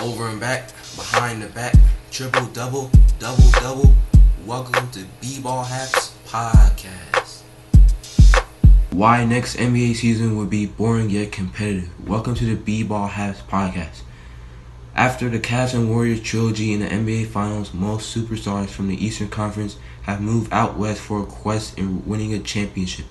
Over and back, behind the back, triple double, double double. Welcome to B-Ball Haps Podcast. Why next NBA season would be boring yet competitive. Welcome to the B-Ball Haps Podcast. After the Cavs and Warriors trilogy in the NBA Finals, most superstars from the Eastern Conference have moved out west for a quest in winning a championship.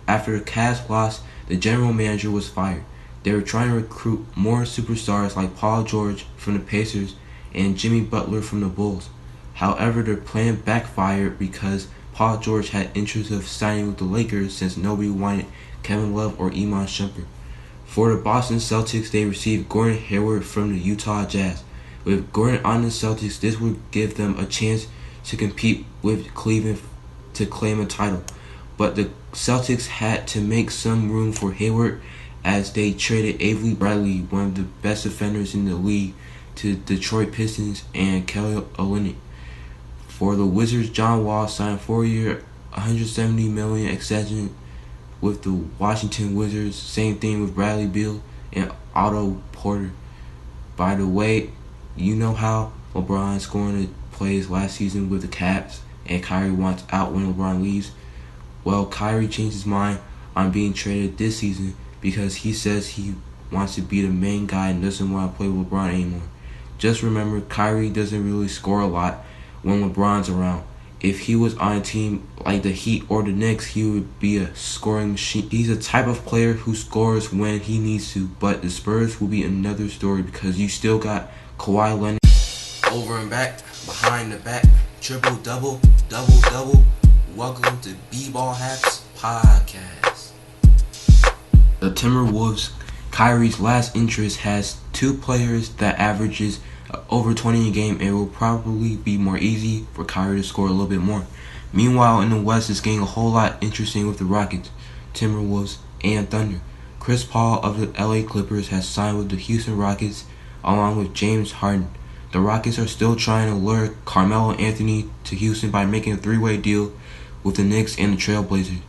After the Cavs lost, the general manager was fired. They were trying to recruit more superstars like Paul George from the Pacers and Jimmy Butler from the Bulls. However, their plan backfired because Paul George had interest of signing with the Lakers since nobody wanted Kevin Love or Iman Shumpert. For the Boston Celtics, they received Gordon Hayward from the Utah Jazz. With Gordon on the Celtics, this would give them a chance to compete with Cleveland to claim a title. But the Celtics had to make some room for Hayward as they traded Avery Bradley, one of the best defenders in the league, to Detroit Pistons and Kelly Olynyk. For the Wizards, John Wall signed a 4-year, $170 million extension with the Washington Wizards. Same thing with Bradley Beal and Otto Porter. By the way, you know how LeBron's going to play his last season with the Cavs and Kyrie wants out when LeBron leaves. Well, Kyrie changed his mind on being traded this season because he says he wants to be the main guy and doesn't want to play with LeBron anymore. Just remember, Kyrie doesn't really score a lot when LeBron's around. If he was on a team like the Heat or the Knicks, he would be a scoring machine. He's a type of player who scores when he needs to, but the Spurs will be another story because you still got Kawhi Leonard. Over and back, behind the back, triple double, double double. Welcome to B-Ball Haps Podcast. The Timberwolves, Kyrie's last interest, has two players that averages over 20 a game, and it will probably be more easy for Kyrie to score a little bit more. Meanwhile, in the West, it's getting a whole lot interesting with the Rockets, Timberwolves, and Thunder. Chris Paul of the LA Clippers has signed with the Houston Rockets along with James Harden. The Rockets are still trying to lure Carmelo Anthony to Houston by making a three-way deal with the Knicks and the Trailblazers.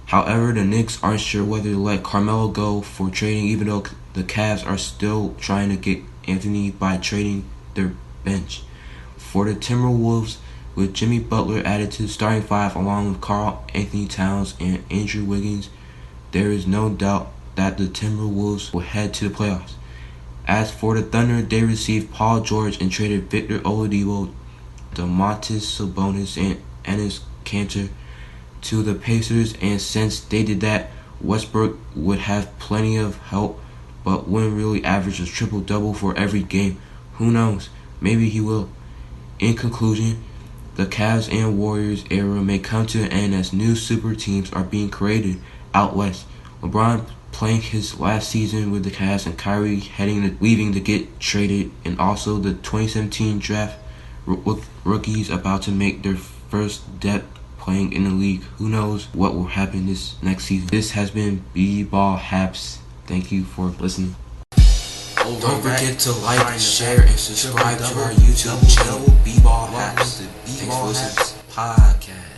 However, the Knicks aren't sure whether to let Carmelo go for trading, even though the Cavs are still trying to get Anthony by trading their bench. For the Timberwolves, with Jimmy Butler added to the starting five along with Karl Anthony Towns and Andrew Wiggins, there is no doubt that the Timberwolves will head to the playoffs. As for the Thunder, they received Paul George and traded Victor Oladipo, Domantas Sabonis, and Enes Kanter to the Pacers, and since they did that, Westbrook would have plenty of help but wouldn't really average a triple-double for every game. Who knows? Maybe he will. In conclusion, the Cavs and Warriors era may come to an end as new super teams are being created out west. LeBron playing his last season with the Cavs and Kyrie leaving to get traded, and also the 2017 draft rookies about to make their first depth playing in the league. Who knows what will happen this next season. This has been B-Ball Haps. Thank you for listening. Don't forget to like, share, and subscribe to our YouTube channel, B-Ball Haps. Thanks for listening. Podcast.